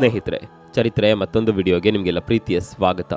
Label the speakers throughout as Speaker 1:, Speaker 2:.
Speaker 1: ಸ್ನೇಹಿತರೆ, ಚರಿತ್ರೆ ಮತ್ತೊಂದು ವಿಡಿಯೋಗೆ ನಿಮಗೆಲ್ಲ ಪ್ರೀತಿಯ ಸ್ವಾಗತ.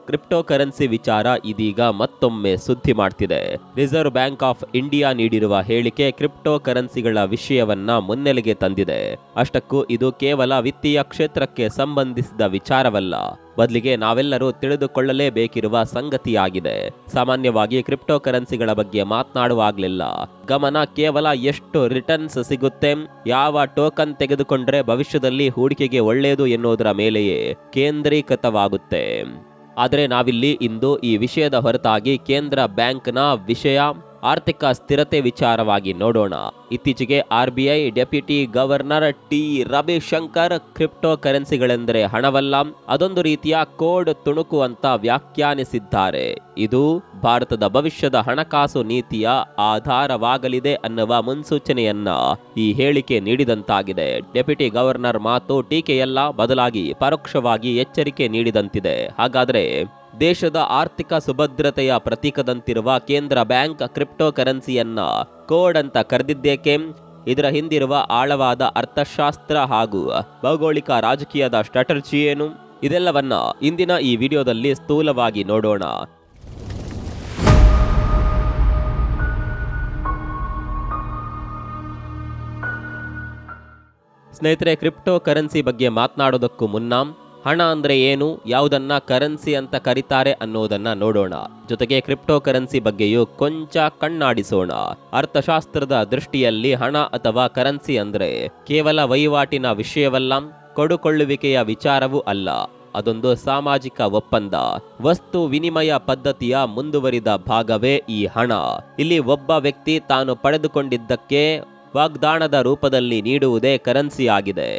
Speaker 1: ಕ್ರಿಪ್ಟೋ ಕರೆನ್ಸಿ ವಿಚಾರ ಇದೀಗ ಮತ್ತೊಮ್ಮೆ ಸುದ್ದಿ ಮಾಡ್ತಿದೆ. ರಿಸರ್ವ್ ಬ್ಯಾಂಕ್ ಆಫ್ ಇಂಡಿಯಾ ನೀಡಿರುವ ಹೇಳಿಕೆ ಕ್ರಿಪ್ಟೋ ಕರೆನ್ಸಿಗಳ ವಿಷಯವನ್ನ ಮುನ್ನೆಲೆಗೆ ತಂದಿದೆ. ಅಷ್ಟಕ್ಕೂ ಇದು ಕೇವಲ ವಿತ್ತೀಯ ಕ್ಷೇತ್ರಕ್ಕೆ ಸಂಬಂಧಿಸಿದ ವಿಚಾರವಲ್ಲ, ಬದಲಿಗೆ ನಾವೆಲ್ಲರೂ ತಿಳಿದುಕೊಳ್ಳಲೇಬೇಕಿರುವ ಸಂಗತಿಯಾಗಿದೆ. ಸಾಮಾನ್ಯವಾಗಿ ಕ್ರಿಪ್ಟೋ ಕರೆನ್ಸಿಗಳ ಬಗ್ಗೆ ಮಾತನಾಡುವಾಗಲೆಲ್ಲ ಗಮನ ಕೇವಲ ಎಷ್ಟು ರಿಟರ್ನ್ಸ್ ಸಿಗುತ್ತೆ, ಯಾವ ಟೋಕನ್ ತೆಗೆದುಕೊಂಡ್ರೆ ಭವಿಷ್ಯದಲ್ಲಿ ಹೂಡಿಕೆಗೆ ಒಳ್ಳೆಯದು ಎನ್ನುವುದರ ಮೇಲೆಯೇ ಕೇಂದ್ರೀಕೃತವಾಗುತ್ತೆ. ಆದರೆ ನಾವಿಲ್ಲಿ ಇಂದು ಈ ವಿಷಯದ ಹೊರತಾಗಿ ಕೇಂದ್ರ ಬ್ಯಾಂಕ್ನ ವಿಷಯ, ಆರ್ಥಿಕ ಸ್ಥಿರತೆ ವಿಚಾರವಾಗಿ ನೋಡೋಣ. ಇತ್ತೀಚೆಗೆ RBI deputy governor T Ravishankar crypto ಕರೆನ್ಸಿಗಳೆಂದರೆ ಹಣವಲ್ಲ, ಅದೊಂದು ರೀತಿಯ ಕೋಡ್ ತುಣುಕು ಅಂತ ವ್ಯಾಖ್ಯಾನಿಸಿದ್ದಾರೆ. ಇದು ಭಾರತದ ಭವಿಷ್ಯದ ಹಣಕಾಸು ನೀತಿಯ ಆಧಾರವಾಗಲಿದೆ ಅನ್ನುವ ಮುನ್ಸೂಚನೆಯನ್ನ ಈ ಹೇಳಿಕೆ ನೀಡಿದಂತಾಗಿದೆ. ಡೆಪ್ಯೂಟಿ ಗವರ್ನರ್ ಮಾತು ಟೀಕೆಯಲ್ಲ, ಬದಲಾಗಿ ಪರೋಕ್ಷವಾಗಿ ಎಚ್ಚರಿಕೆ ನೀಡಿದಂತಿದೆ. ಹಾಗಾದ್ರೆ ದೇಶದ ಆರ್ಥಿಕ ಸುಭದ್ರತೆಯ ಪ್ರತೀಕದಂತಿರುವ ಕೇಂದ್ರ ಬ್ಯಾಂಕ್ ಕ್ರಿಪ್ಟೋ ಕರೆನ್ಸಿಯನ್ನ ಕೋಡ್ ಅಂತ ಕರೆದಿದ್ದೇಕೆ? ಇದರ ಹಿಂದಿರುವ ಆಳವಾದ ಅರ್ಥಶಾಸ್ತ್ರ ಹಾಗೂ ಭೌಗೋಳಿಕ ರಾಜಕೀಯದ ಸ್ಟ್ರಾಟಜಿ ಏನು? ಇದೆಲ್ಲವನ್ನ ಇಂದಿನ ಈ ವಿಡಿಯೋದಲ್ಲಿ ಸ್ಥೂಲವಾಗಿ ನೋಡೋಣ. ಸ್ನೇಹಿತರೆ, ಕ್ರಿಪ್ಟೋ ಕರೆನ್ಸಿ ಬಗ್ಗೆ ಮಾತನಾಡೋದಕ್ಕೂ ಮುನ್ನ ಹಣ ಅಂದ್ರೆ ಏನು, ಯಾವುದನ್ನ ಕರೆನ್ಸಿ ಅಂತ ಕರೀತಾರೆ ಅನ್ನೋದನ್ನ ನೋಡೋಣ. ಜೊತೆಗೆ ಕ್ರಿಪ್ಟೋ ಕರೆನ್ಸಿ ಬಗ್ಗೆಯೂ ಕೊಂಚ ಕಣ್ಣಾಡಿಸೋಣ. ಅರ್ಥಶಾಸ್ತ್ರದ ದೃಷ್ಟಿಯಲ್ಲಿ ಹಣ ಅಥವಾ ಕರೆನ್ಸಿ ಅಂದ್ರೆ ಕೇವಲ ವಹಿವಾಟಿನ ವಿಷಯವಲ್ಲ, ಕೊಡುಕೊಳ್ಳುವಿಕೆಯ ವಿಚಾರವೂ ಅಲ್ಲ. ಅದೊಂದು ಸಾಮಾಜಿಕ ಒಪ್ಪಂದ, ವಸ್ತು ವಿನಿಮಯ ಪದ್ಧತಿಯ ಮುಂದುವರಿದ ಭಾಗವೇ ಈ ಹಣ. ಇಲ್ಲಿ ಒಬ್ಬ ವ್ಯಕ್ತಿ ತಾನು ಪಡೆದುಕೊಂಡಿದ್ದಕ್ಕೆ ವಾಗ್ದಾನದ ರೂಪದಲ್ಲಿ ನೀಡುವುದೇ ಕರೆನ್ಸಿ ಆಗಿದೆ.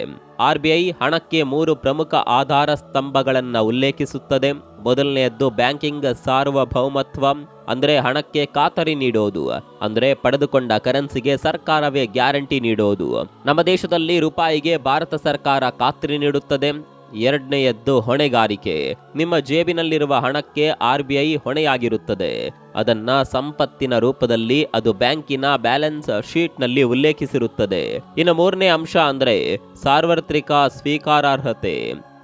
Speaker 1: RBI ಹಣಕ್ಕೆ 3 ಪ್ರಮುಖ ಆಧಾರ ಸ್ತಂಭಗಳನ್ನು ಉಲ್ಲೇಖಿಸುತ್ತದೆ. ಮೊದಲನೆಯದ್ದು ಬ್ಯಾಂಕಿಂಗ್ ಸಾರ್ವಭೌಮತ್ವ, ಅಂದ್ರೆ ಹಣಕ್ಕೆ ಖಾತರಿ ನೀಡೋದು, ಅಂದ್ರೆ ಪಡೆದುಕೊಂಡ ಕರೆನ್ಸಿಗೆ ಸರ್ಕಾರವೇ ಗ್ಯಾರಂಟಿ ನೀಡೋದು. ನಮ್ಮ ದೇಶದಲ್ಲಿ ರೂಪಾಯಿಗೆ ಭಾರತ ಸರ್ಕಾರ ಖಾತರಿ ನೀಡುತ್ತದೆ. ಎರಡನೆಯದ್ದು ಹೊಣೆಗಾರಿಕೆ, ನಿಮ್ಮ ಜೇಬಿನಲ್ಲಿರುವ ಹಣಕ್ಕೆ RBI ಹೊಣೆಯಾಗಿರುತ್ತದೆ. ಅದನ್ನ ಸಂಪತ್ತಿನ ರೂಪದಲ್ಲಿ ಅದು ಬ್ಯಾಂಕಿನ ಬ್ಯಾಲೆನ್ಸ್ ಶೀಟ್ ನಲ್ಲಿ ಉಲ್ಲೇಖಿಸಿರುತ್ತದೆ. ಇನ್ನು ಮೂರನೇ ಅಂಶ ಅಂದ್ರೆ ಸಾರ್ವತ್ರಿಕ ಸ್ವೀಕಾರಾರ್ಹತೆ,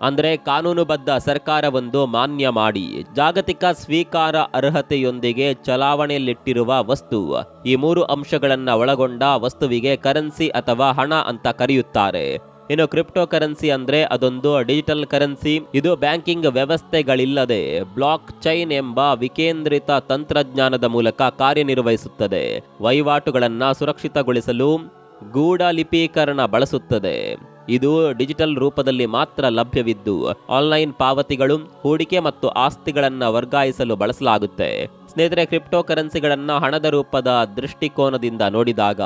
Speaker 1: ಅಂದ್ರೆ ಕಾನೂನುಬದ್ಧ ಸರ್ಕಾರವೊಂದು ಮಾನ್ಯ ಮಾಡಿ ಜಾಗತಿಕ ಸ್ವೀಕಾರ ಅರ್ಹತೆಯೊಂದಿಗೆ ಚಲಾವಣೆಯಲ್ಲಿಟ್ಟಿರುವ ವಸ್ತು. ಈ 3 ಅಂಶಗಳನ್ನ ಒಳಗೊಂಡ ವಸ್ತುವಿಗೆ ಕರೆನ್ಸಿ ಅಥವಾ ಹಣ ಅಂತ ಕರೆಯುತ್ತಾರೆ. ಇನ್ನು ಕ್ರಿಪ್ಟೋ ಕರೆನ್ಸಿ ಅಂದ್ರೆ ಅದೊಂದು ಡಿಜಿಟಲ್ ಕರೆನ್ಸಿ. ಇದು ಬ್ಯಾಂಕಿಂಗ್ ವ್ಯವಸ್ಥೆಗಳಿಲ್ಲದೆ ಬ್ಲಾಕ್ ಚೈನ್ ಎಂಬ ವಿಕೇಂದ್ರಿತ ತಂತ್ರಜ್ಞಾನದ ಮೂಲಕ ಕಾರ್ಯನಿರ್ವಹಿಸುತ್ತದೆ. ವಹಿವಾಟುಗಳನ್ನ ಸುರಕ್ಷಿತಗೊಳಿಸಲು ಗೂಢಲಿಪೀಕರಣ ಬಳಸುತ್ತದೆ. ಇದು ಡಿಜಿಟಲ್ ರೂಪದಲ್ಲಿ ಮಾತ್ರ ಲಭ್ಯವಿದ್ದು ಆನ್ಲೈನ್ ಪಾವತಿಗಳು, ಹೂಡಿಕೆ ಮತ್ತು ಆಸ್ತಿಗಳನ್ನು ವರ್ಗಾಯಿಸಲು ಬಳಸಲಾಗುತ್ತೆ. ಸ್ನೇಹಿತರೆ, ಕ್ರಿಪ್ಟೋ ಕರೆನ್ಸಿಗಳನ್ನ ಹಣದ ರೂಪದ ದೃಷ್ಟಿಕೋನದಿಂದ ನೋಡಿದಾಗ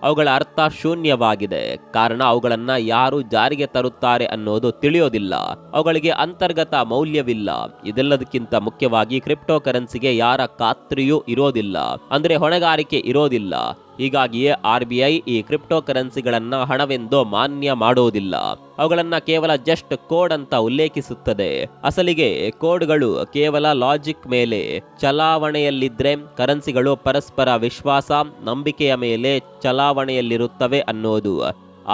Speaker 1: ಅವುಗಳ ಅರ್ಥ ಶೂನ್ಯವಾಗಿದೆ. ಕಾರಣ ಅವುಗಳನ್ನ ಯಾರು ಜಾರಿಗೆ ತರುತ್ತಾರೆ ಅನ್ನೋದು ತಿಳಿಯೋದಿಲ್ಲ, ಅವುಗಳಿಗೆ ಅಂತರ್ಗತ ಮೌಲ್ಯವಿಲ್ಲ. ಇದೆಲ್ಲದಕ್ಕಿಂತ ಮುಖ್ಯವಾಗಿ ಕ್ರಿಪ್ಟೋ ಕರೆನ್ಸಿಗೆ ಯಾರ ಖಾತ್ರಿಯೂ ಇರೋದಿಲ್ಲ, ಅಂದ್ರೆ ಹೊಣೆಗಾರಿಕೆ ಇರೋದಿಲ್ಲ. ಹೀಗಾಗಿಯೇ RBI ಈ ಕ್ರಿಪ್ಟೋ ಕರೆನ್ಸಿಗಳನ್ನ ಹಣವೆಂದು ಮಾನ್ಯ ಮಾಡೋದಿಲ್ಲ, ಅವುಗಳನ್ನ ಕೇವಲ ಜಸ್ಟ್ ಕೋಡ್ ಅಂತ ಉಲ್ಲೇಖಿಸುತ್ತದೆ. ಅಸಲಿಗೆ ಕೋಡ್ಗಳು ಕೇವಲ ಲಾಜಿಕ್ ಮೇಲೆ ಚಲಾವಣೆಯಲ್ಲಿದ್ರೆ, ಕರೆನ್ಸಿಗಳು ಪರಸ್ಪರ ವಿಶ್ವಾಸ, ನಂಬಿಕೆಯ ಮೇಲೆ ಚಲಾವಣೆಯಲ್ಲಿರುತ್ತವೆ ಅನ್ನೋದು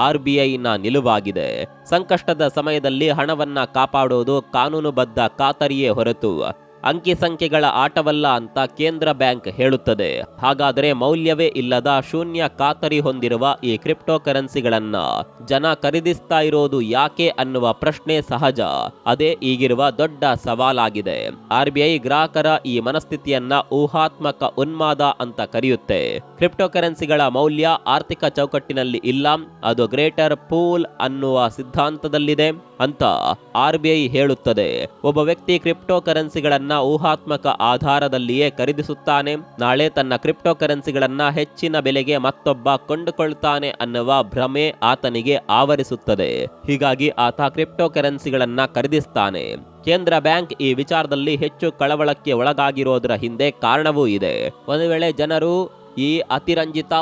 Speaker 1: RBIನ ನಿಲುವಾಗಿದೆ. ಸಂಕಷ್ಟದ ಸಮಯದಲ್ಲಿ ಹಣವನ್ನ ಕಾಪಾಡೋದು ಕಾನೂನುಬದ್ಧ ಖಾತರಿಯೇ ಹೊರತು ಅಂಕಿ ಸಂಖ್ಯೆಗಳ ಆಟವಲ್ಲ ಅಂತ ಕೇಂದ್ರ ಬ್ಯಾಂಕ್ ಹೇಳುತ್ತದೆ. ಹಾಗಾದರೆ ಮೌಲ್ಯವೇ ಇಲ್ಲದ ಶೂನ್ಯ ಖಾತರಿ ಹೊಂದಿರುವ ಈ ಕ್ರಿಪ್ಟೋ ಕರೆನ್ಸಿಗಳನ್ನ ಜನ ಖರೀದಿಸ್ತಾ ಇರೋದು ಯಾಕೆ ಅನ್ನುವ ಪ್ರಶ್ನೆ ಸಹಜ. ಅದೇ ಈಗಿರುವ ದೊಡ್ಡ ಸವಾಲಾಗಿದೆ. RBI ಗ್ರಾಹಕರ ಈ ಮನಸ್ಥಿತಿಯನ್ನ ಊಹಾತ್ಮಕ ಉನ್ಮಾದ ಅಂತ ಕರೆಯುತ್ತೆ. ಕ್ರಿಪ್ಟೋ ಕರೆನ್ಸಿಗಳ ಮೌಲ್ಯ ಆರ್ಥಿಕ ಚೌಕಟ್ಟಿನಲ್ಲಿ ಇಲ್ಲ, ಅದು ಗ್ರೇಟರ್ ಪೂಲ್ ಅನ್ನುವ ಸಿದ್ಧಾಂತದಲ್ಲಿದೆ ಅಂತ RBI ಹೇಳುತ್ತದೆ. ಒಬ್ಬ ವ್ಯಕ್ತಿ ಕ್ರಿಪ್ಟೋ ಕರೆನ್ಸಿಗಳನ್ನ ಊಹಾತ್ಮಕ ಆಧಾರದಲ್ಲಿಯೇ ಖರೀದಿಸುತ್ತಾನೆ. ನಾಳೆ ತನ್ನ ಕ್ರಿಪ್ಟೋ ಕರೆನ್ಸಿಗಳನ್ನ ಹೆಚ್ಚಿನ ಬೆಲೆಗೆ ಮತ್ತೊಬ್ಬ ಕೊಂಡುಕೊಳ್ತಾನೆ ಅನ್ನುವ ಭ್ರಮೆ ಆತನಿಗೆ ಆವರಿಸುತ್ತದೆ. ಹೀಗಾಗಿ ಆತ ಕ್ರಿಪ್ಟೋ ಕರೆನ್ಸಿಗಳನ್ನ ಖರೀದಿಸ್ತಾನೆ. ಕೇಂದ್ರ ಬ್ಯಾಂಕ್ ಈ ವಿಚಾರದಲ್ಲಿ ಹೆಚ್ಚು ಕಳವಳಕ್ಕೆ ಒಳಗಾಗಿರೋದ್ರ ಹಿಂದೆ ಕಾರಣವೂ ಇದೆ. ಒಂದು ವೇಳೆ ಜನರು ಈ ಅತಿರಂಜಿತ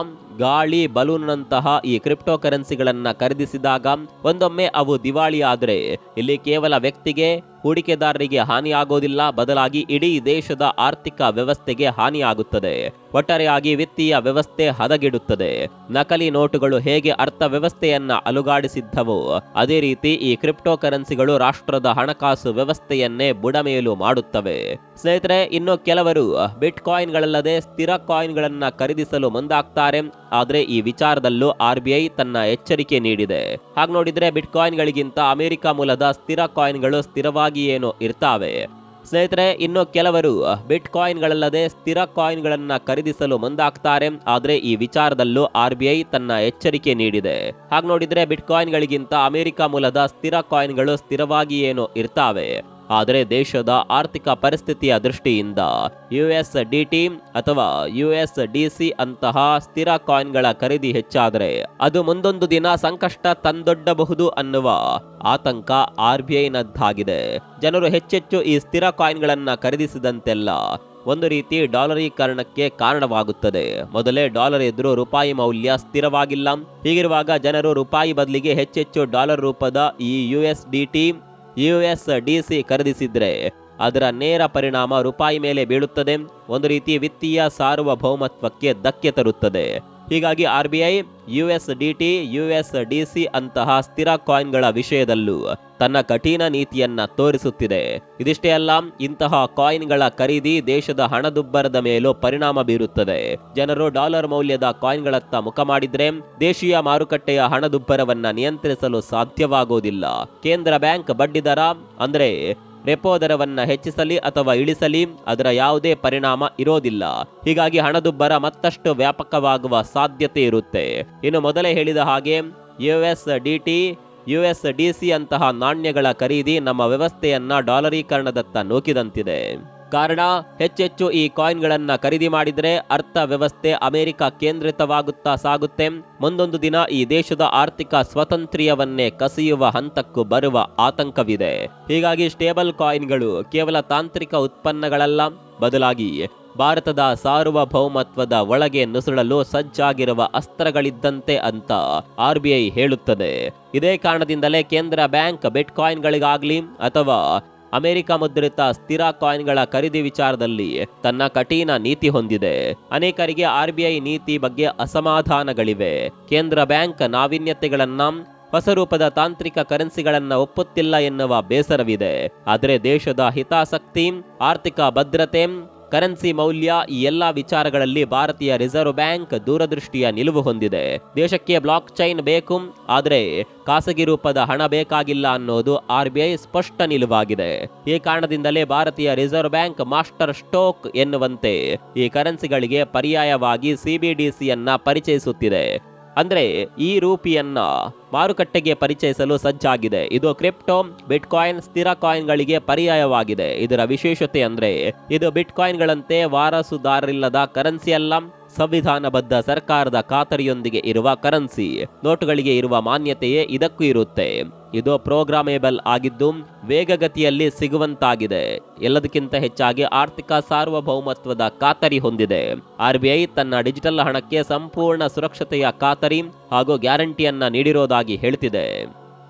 Speaker 1: ಗಾಳಿ ಬಲೂನ್ನಂತಹ ಈ ಕ್ರಿಪ್ಟೋ ಕರೆನ್ಸಿಗಳನ್ನ ಖರೀದಿಸಿದಾಗ ಒಂದೊಮ್ಮೆ ಅವು ದಿವಾಳಿ ಆದ್ರೆ ಇಲ್ಲಿ ಕೇವಲ ವ್ಯಕ್ತಿಗೆ ಹೂಡಿಕೆದಾರರಿಗೆ ಹಾನಿಯಾಗೋದಿಲ್ಲ, ಬದಲಾಗಿ ಇಡೀ ದೇಶದ ಆರ್ಥಿಕ ವ್ಯವಸ್ಥೆಗೆ ಹಾನಿಯಾಗುತ್ತದೆ. ಒಟ್ಟಾರೆಯಾಗಿ ವಿತ್ತೀಯ ವ್ಯವಸ್ಥೆ ಹದಗೆಡುತ್ತದೆ. ನಕಲಿ ನೋಟುಗಳು ಹೇಗೆ ಅರ್ಥವ್ಯವಸ್ಥೆಯನ್ನ ಅಲುಗಾಡಿಸಿದ್ದವೋ ಅದೇ ರೀತಿ ಈ ಕ್ರಿಪ್ಟೋ ಕರೆನ್ಸಿಗಳು ರಾಷ್ಟ್ರದ ಹಣಕಾಸು ವ್ಯವಸ್ಥೆಯನ್ನೇ ಬುಡಮೇಲು ಮಾಡುತ್ತವೆ. ಸ್ನೇಹಿತರೆ, ಇನ್ನು ಕೆಲವರು ಬಿಟ್ ಕಾಯಿನ್ಗಳಲ್ಲದೆ ಸ್ಥಿರ ಕಾಯಿನ್ಗಳನ್ನ ಖರೀದಿಸಲು ಮುಂದಾಗ್ತಾರೆ. ಆದ್ರೆ ಈ ವಿಚಾರದಲ್ಲೂ RBI ತನ್ನ ಎಚ್ಚರಿಕೆ ನೀಡಿದೆ. ಹಾಗೆ ನೋಡಿದ್ರೆ ಬಿಟ್ ಕಾಯಿನ್ಗಳಿಗಿಂತ ಅಮೆರಿಕ ಮೂಲದ ಸ್ಥಿರ ಕಾಯಿನ್ಗಳು ಸ್ಥಿರವಾಗಿ ಏನೋ ಇರ್ತಾವೆ. ಸ್ನೇಹಿತರೆ, ಇನ್ನು ಕೆಲವರು ಬಿಟ್ ಕಾಯಿನ್ಗಳಲ್ಲದೆ ಸ್ಥಿರ ಕಾಯಿನ್ಗಳನ್ನ ಖರೀದಿಸಲು ಮುಂದಾಗ್ತಾರೆ. ಆದ್ರೆ ಈ ವಿಚಾರದಲ್ಲೂ RBI ತನ್ನ ಎಚ್ಚರಿಕೆ ನೀಡಿದೆ. ಹಾಗೆ ನೋಡಿದ್ರೆ ಬಿಟ್ ಕಾಯಿನ್ಗಳಿಗಿಂತ ಅಮೆರಿಕ ಮೂಲದ ಸ್ಥಿರ ಕಾಯಿನ್ಗಳು ಸ್ಥಿರವಾಗಿ ಏನೋ ಇರ್ತಾವೆ. ಆದರೆ ದೇಶದ ಆರ್ಥಿಕ ಪರಿಸ್ಥಿತಿಯ ದೃಷ್ಟಿಯಿಂದ USDT ಅಥವಾ USDC ಅಂತಹ ಸ್ಥಿರ ಕಾಯಿನ್ಗಳ ಖರೀದಿ ಹೆಚ್ಚಾದರೆ ಅದು ಮುಂದೊಂದು ದಿನ ಸಂಕಷ್ಟ ತಂದೊಡ್ಡಬಹುದು ಅನ್ನುವ ಆತಂಕ RBIನದ್ದಾಗಿದೆ. ಜನರು ಹೆಚ್ಚೆಚ್ಚು ಈ ಸ್ಥಿರ ಕಾಯಿನ್ಗಳನ್ನ ಖರೀದಿಸಿದಂತೆಲ್ಲ ಒಂದು ರೀತಿ ಡಾಲರೀಕರಣಕ್ಕೆ ಕಾರಣವಾಗುತ್ತದೆ. ಮೊದಲೇ ಡಾಲರ್ ಎದುರು ರೂಪಾಯಿ ಮೌಲ್ಯ ಸ್ಥಿರವಾಗಿಲ್ಲ. ಹೀಗಿರುವಾಗ ಜನರು ರೂಪಾಯಿ ಬದಲಿಗೆ ಹೆಚ್ಚೆಚ್ಚು ಡಾಲರ್ ರೂಪದ ಈ USDT USDC ಖರೀದಿಸಿದ್ರೆ ಅದರ ನೇರ ಪರಿಣಾಮ ರೂಪಾಯಿ ಮೇಲೆ ಬೀಳುತ್ತದೆ. ಒಂದು ರೀತಿ ವಿತ್ತೀಯ ಸಾರ್ವಭೌಮತ್ವಕ್ಕೆ ಧಕ್ಕೆ ತರುತ್ತದೆ. ಹೀಗಾಗಿ RBI USDT USDC ಅಂತಹ ಸ್ಥಿರ ಕಾಯಿನ್ಗಳ ವಿಷಯದಲ್ಲೂ ತನ್ನ ಕಠಿಣ ನೀತಿಯನ್ನ ತೋರಿಸುತ್ತಿದೆ. ಇದಿಷ್ಟೇ ಅಲ್ಲ, ಇಂತಹ ಕಾಯಿನ್ಗಳ ಖರೀದಿ ದೇಶದ ಹಣದುಬ್ಬರದ ಮೇಲೂ ಪರಿಣಾಮ ಬೀರುತ್ತದೆ. ಜನರು ಡಾಲರ್ ಮೌಲ್ಯದ ಕಾಯಿನ್ಗಳತ್ತ ಮುಖ ಮಾಡಿದ್ರೆ ದೇಶೀಯ ಮಾರುಕಟ್ಟೆಯ ಹಣದುಬ್ಬರವನ್ನ ನಿಯಂತ್ರಿಸಲು ಸಾಧ್ಯವಾಗುವುದಿಲ್ಲ. ಕೇಂದ್ರ ಬ್ಯಾಂಕ್ ಬಡ್ಡಿ ದರ ಅಂದ್ರೆ ರೆಪೋ ದರವನ್ನ ಹೆಚ್ಚಿಸಲಿ ಅಥವಾ ಇಳಿಸಲಿ ಅದರ ಯಾವುದೇ ಪರಿಣಾಮ ಇರೋದಿಲ್ಲ. ಹೀಗಾಗಿ ಹಣದುಬ್ಬರ ಮತ್ತಷ್ಟು ವ್ಯಾಪಕವಾಗುವ ಸಾಧ್ಯತೆ ಇರುತ್ತೆ. ಇನ್ನು ಮೊದಲೇ ಹೇಳಿದ ಹಾಗೆ USDT USDC ಅಂತಹ ನಾಣ್ಯಗಳ ಖರೀದಿ ನಮ್ಮ ವ್ಯವಸ್ಥೆಯನ್ನ ಡಾಲರೀಕರಣದತ್ತ ನೂಕಿದಂತಿದೆ. ಕಾರಣ, ಹೆಚ್ಚೆಚ್ಚು ಈ ಕಾಯಿನ್ಗಳನ್ನ ಖರೀದಿ ಮಾಡಿದ್ರೆ ಅರ್ಥವ್ಯವಸ್ಥೆ ಅಮೆರಿಕ ಕೇಂದ್ರಿತವಾಗುತ್ತಾ ಸಾಗುತ್ತೆ. ಮುಂದೊಂದು ದಿನ ಈ ದೇಶದ ಆರ್ಥಿಕ ಸ್ವಾತಂತ್ರ್ಯವನ್ನೇ ಕಸಿಯುವ ಹಂತಕ್ಕೂ ಬರುವ ಆತಂಕವಿದೆ. ಹೀಗಾಗಿ ಸ್ಟೇಬಲ್ ಕಾಯಿನ್ಗಳು ಕೇವಲ ತಾಂತ್ರಿಕ ಉತ್ಪನ್ನಗಳಲ್ಲ, ಬದಲಾಗಿ ಭಾರತದ ಸಾರ್ವಭೌಮತ್ವದ ಒಳಗೆ ನುಸುಳಲು ಸಜ್ಜಾಗಿರುವ ಅಸ್ತ್ರಗಳಿದ್ದಂತೆ ಅಂತ RBI ಹೇಳುತ್ತದೆ. ಇದೇ ಕಾರಣದಿಂದಲೇ ಕೇಂದ್ರ ಬ್ಯಾಂಕ್ ಬಿಟ್ ಕಾಯಿನ್ಗಳಿಗಾಗ್ಲಿ ಅಥವಾ ಅಮೆರಿಕ ಮುದ್ರಿತ ಸ್ಥಿರ ಕಾಯಿನ್ಗಳ ಖರೀದಿ ವಿಚಾರದಲ್ಲಿ ತನ್ನ ಕಠಿಣ ನೀತಿ ಹೊಂದಿದೆ. ಅನೇಕರಿಗೆ RBI ನೀತಿ ಬಗ್ಗೆ ಅಸಮಾಧಾನಗಳಿವೆ. ಕೇಂದ್ರ ಬ್ಯಾಂಕ್ ನಾವೀನ್ಯತೆಗಳನ್ನ ಹೊಸ ರೂಪದ ತಾಂತ್ರಿಕ ಕರೆನ್ಸಿಗಳನ್ನ ಒಪ್ಪುತ್ತಿಲ್ಲ ಎನ್ನುವ ಬೇಸರವಿದೆ. ಆದರೆ ದೇಶದ ಹಿತಾಸಕ್ತಿ, ಆರ್ಥಿಕ ಭದ್ರತೆ, ಕರೆನ್ಸಿ ಮೌಲ್ಯ ಈ ಎಲ್ಲಾ ವಿಚಾರಗಳಲ್ಲಿ ಭಾರತೀಯ ರಿಸರ್ವ್ ಬ್ಯಾಂಕ್ ದೂರದೃಷ್ಟಿಯ ನಿಲುವು ಹೊಂದಿದೆ. ದೇಶಕ್ಕೆ ಬ್ಲಾಕ್ ಚೈನ್ ಬೇಕು, ಆದರೆ ಖಾಸಗಿ ರೂಪದ ಹಣ ಬೇಕಾಗಿಲ್ಲ ಅನ್ನೋದು RBI ಸ್ಪಷ್ಟ ನಿಲುವಾಗಿದೆ. ಈ ಕಾರಣದಿಂದಲೇ ಭಾರತೀಯ ರಿಸರ್ವ್ ಬ್ಯಾಂಕ್ ಮಾಸ್ಟರ್ ಸ್ಟೋಕ್ ಎನ್ನುವಂತೆ ಈ ಕರೆನ್ಸಿಗಳಿಗೆ ಪರ್ಯಾಯವಾಗಿ CBDCಯನ್ನ ಪರಿಚಯಿಸುತ್ತಿದೆ. ಅಂದ್ರೆ ಈ ರೂಪಿಯನ್ನ ಮಾರುಕಟ್ಟೆಗೆ ಪರಿಚಯಿಸಲು ಸಜ್ಜಾಗಿದೆ. ಇದು ಕ್ರಿಪ್ಟೋ, ಬಿಟ್ ಕಾಯಿನ್, ಸ್ಥಿರ ಕಾಯಿನ್ಗಳಿಗೆ ಪರ್ಯಾಯವಾಗಿದೆ. ಇದರ ವಿಶೇಷತೆ ಅಂದ್ರೆ ಇದು ಬಿಟ್ ಕಾಯಿನ್ಗಳಂತೆ ವಾರಸುದಾರರಿಲ್ಲದ ಕರೆನ್ಸಿ ಅಲ್ಲ, ಸಂವಿಧಾನಬದ್ಧ ಸರ್ಕಾರದ ಖಾತರಿಯೊಂದಿಗೆ ಇರುವ ಕರೆನ್ಸಿ. ನೋಟುಗಳಿಗೆ ಇರುವ ಮಾನ್ಯತೆಯೇ ಇದಕ್ಕೂ ಇರುತ್ತೆ. ಇದು ಪ್ರೋಗ್ರಾಮೇಬಲ್ ಆಗಿದ್ದು ವೇಗಗತಿಯಲ್ಲಿ ಸಿಗುವಂತಾಗಿದೆ. ಎಲ್ಲದಕ್ಕಿಂತ ಹೆಚ್ಚಾಗಿ ಆರ್ಥಿಕ ಸಾರ್ವಭೌಮತ್ವದ ಖಾತರಿ ಹೊಂದಿದೆ. RBI ತನ್ನ ಡಿಜಿಟಲ್ ಹಣಕ್ಕೆ ಸಂಪೂರ್ಣ ಸುರಕ್ಷತೆಯ ಖಾತರಿ ಹಾಗೂ ಗ್ಯಾರಂಟಿಯನ್ನ ನೀಡಿರೋದಾಗಿ ಹೇಳ್ತಿದೆ.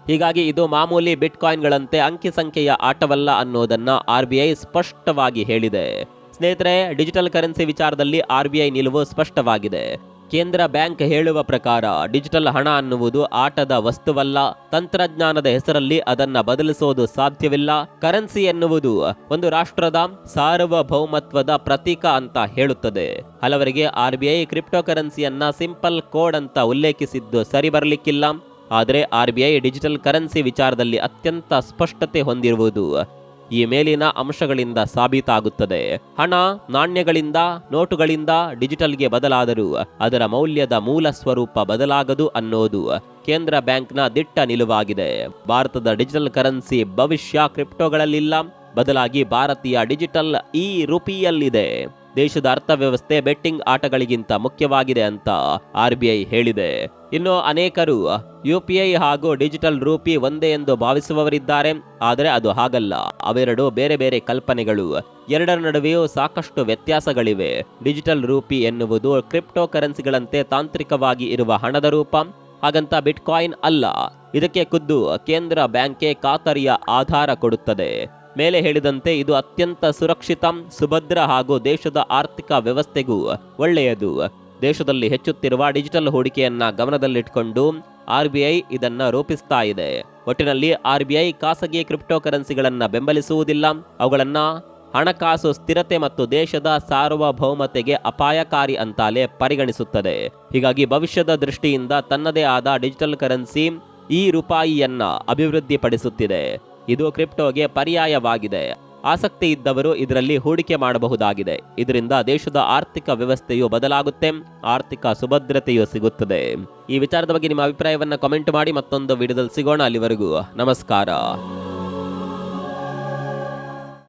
Speaker 1: ಹೀಗಾಗಿ ಇದು ಮಾಮೂಲಿ ಬಿಟ್ ಕಾಯಿನ್ಗಳಂತೆ ಅಂಕಿ ಸಂಖ್ಯೆಯ ಆಟವಲ್ಲ ಅನ್ನೋದನ್ನ RBI ಸ್ಪಷ್ಟವಾಗಿ ಹೇಳಿದೆ. ಸ್ನೇಹಿತರೆ, ಡಿಜಿಟಲ್ ಕರೆನ್ಸಿ ವಿಚಾರದಲ್ಲಿ RBI ನಿಲುವು ಸ್ಪಷ್ಟವಾಗಿದೆ. ಕೇಂದ್ರ ಬ್ಯಾಂಕ್ ಹೇಳುವ ಪ್ರಕಾರ ಡಿಜಿಟಲ್ ಹಣ ಅನ್ನುವುದು ಆಟದ ವಸ್ತುವಲ್ಲ. ತಂತ್ರಜ್ಞಾನದ ಹೆಸರಲ್ಲಿ ಅದನ್ನ ಬದಲಿಸೋದು ಸಾಧ್ಯವಿಲ್ಲ. ಕರೆನ್ಸಿ ಎನ್ನುವುದು ಒಂದು ರಾಷ್ಟ್ರದ ಸಾರ್ವಭೌಮತ್ವದ ಪ್ರತೀಕ ಅಂತ ಹೇಳುತ್ತದೆ. ಹಲವರಿಗೆ RBI ಕ್ರಿಪ್ಟೋ ಕರೆನ್ಸಿಯನ್ನ ಸಿಂಪಲ್ ಕೋಡ್ ಅಂತ ಉಲ್ಲೇಖಿಸಿದ್ದು ಸರಿ ಬರಲಿಕ್ಕಿಲ್ಲ. ಆದರೆ RBI ಡಿಜಿಟಲ್ ಕರೆನ್ಸಿ ವಿಚಾರದಲ್ಲಿ ಅತ್ಯಂತ ಸ್ಪಷ್ಟತೆ ಹೊಂದಿರುವುದು ಈ ಮೇಲಿನ ಅಂಶಗಳಿಂದ ಸಾಬೀತಾಗುತ್ತದೆ. ಹಣ ನಾಣ್ಯಗಳಿಂದ, ನೋಟುಗಳಿಂದ ಡಿಜಿಟಲ್ಗೆ ಬದಲಾದರೂ ಅದರ ಮೌಲ್ಯದ ಮೂಲ ಸ್ವರೂಪ ಬದಲಾಗದು ಅನ್ನೋದು ಕೇಂದ್ರ ಬ್ಯಾಂಕ್ನ ದಿಟ್ಟ ನಿಲುವಾಗಿದೆ. ಭಾರತದ ಡಿಜಿಟಲ್ ಕರೆನ್ಸಿ ಭವಿಷ್ಯ ಕ್ರಿಪ್ಟೋಗಳಲ್ಲಿಲ್ಲ, ಬದಲಾಗಿ ಭಾರತೀಯ ಡಿಜಿಟಲ್ ರೂಪಿಯಲ್ಲಿದೆ. ದೇಶದ ಅರ್ಥವ್ಯವಸ್ಥೆ ಬೆಟ್ಟಿಂಗ್ ಆಟಗಳಿಗಿಂತ ಮುಖ್ಯವಾಗಿದೆ ಅಂತ RBI ಹೇಳಿದೆ. ಇನ್ನು ಅನೇಕರು UPI ಹಾಗೂ ಡಿಜಿಟಲ್ ರೂಪಿ ಒಂದೇ ಎಂದು ಭಾವಿಸುವವರಿದ್ದಾರೆ. ಆದರೆ ಅದು ಹಾಗಲ್ಲ. ಅವೆರಡು ಬೇರೆ ಬೇರೆ ಕಲ್ಪನೆಗಳು. ಎರಡರ ನಡುವೆಯೂ ಸಾಕಷ್ಟು ವ್ಯತ್ಯಾಸಗಳಿವೆ. ಡಿಜಿಟಲ್ ರೂಪಿ ಎನ್ನುವುದು ಕ್ರಿಪ್ಟೋ ಕರೆನ್ಸಿಗಳಂತೆ ತಾಂತ್ರಿಕವಾಗಿ ಇರುವ ಹಣದ ರೂಪ. ಹಾಗಂತ ಬಿಟ್ ಕಾಯಿನ್ ಅಲ್ಲ. ಇದಕ್ಕೆ ಖುದ್ದು ಕೇಂದ್ರ ಬ್ಯಾಂಕೇ ಖಾತರಿಯ ಆಧಾರ ಕೊಡುತ್ತದೆ. ಮೇಲೆ ಹೇಳಿದಂತೆ ಇದು ಅತ್ಯಂತ ಸುರಕ್ಷಿತ, ಸುಭದ್ರ ಹಾಗೂ ದೇಶದ ಆರ್ಥಿಕ ವ್ಯವಸ್ಥೆಗೂ ಒಳ್ಳೆಯದು. ದೇಶದಲ್ಲಿ ಹೆಚ್ಚುತ್ತಿರುವ ಡಿಜಿಟಲ್ ಹೂಡಿಕೆಯನ್ನ ಗಮನದಲ್ಲಿಟ್ಟುಕೊಂಡು RBI ಇದನ್ನ ರೂಪಿಸ್ತಾ ಇದೆ. ಒಟ್ಟಿನಲ್ಲಿ RBI ಖಾಸಗಿ ಕ್ರಿಪ್ಟೋ ಕರೆನ್ಸಿಗಳನ್ನ ಬೆಂಬಲಿಸುವುದಿಲ್ಲ. ಅವುಗಳನ್ನ ಹಣಕಾಸು ಸ್ಥಿರತೆ ಮತ್ತು ದೇಶದ ಸಾರ್ವಭೌಮತೆಗೆ ಅಪಾಯಕಾರಿ ಅಂತಾಲೆ ಪರಿಗಣಿಸುತ್ತದೆ. ಹೀಗಾಗಿ ಭವಿಷ್ಯದ ದೃಷ್ಟಿಯಿಂದ ತನ್ನದೇ ಆದ ಡಿಜಿಟಲ್ ಕರೆನ್ಸಿ ಈ ರೂಪಾಯಿಯನ್ನ ಅಭಿವೃದ್ಧಿಪಡಿಸುತ್ತಿದೆ. ಇದು ಕ್ರಿಪ್ಟೋಗೆ ಪರ್ಯಾಯವಾಗಿದೆ. ಆಸಕ್ತಿ ಇದ್ದವರು ಇದರಲ್ಲಿ ಹೂಡಿಕೆ ಮಾಡಬಹುದಾಗಿದೆ. ಇದರಿಂದ ದೇಶದ ಆರ್ಥಿಕ ವ್ಯವಸ್ಥೆಯು ಬದಲಾಗುತ್ತೆ, ಆರ್ಥಿಕ ಸುಭದ್ರತೆಯು ಸಿಗುತ್ತದೆ. ಈ ವಿಚಾರದ ಬಗ್ಗೆ ನಿಮ್ಮ ಅಭಿಪ್ರಾಯವನ್ನ ಕಾಮೆಂಟ್ ಮಾಡಿ. ಮತ್ತೊಂದು ವಿಡಿಯೋದಲ್ಲಿ ಸಿಗೋಣ. ಅಲ್ಲಿವರೆಗೂ ನಮಸ್ಕಾರ.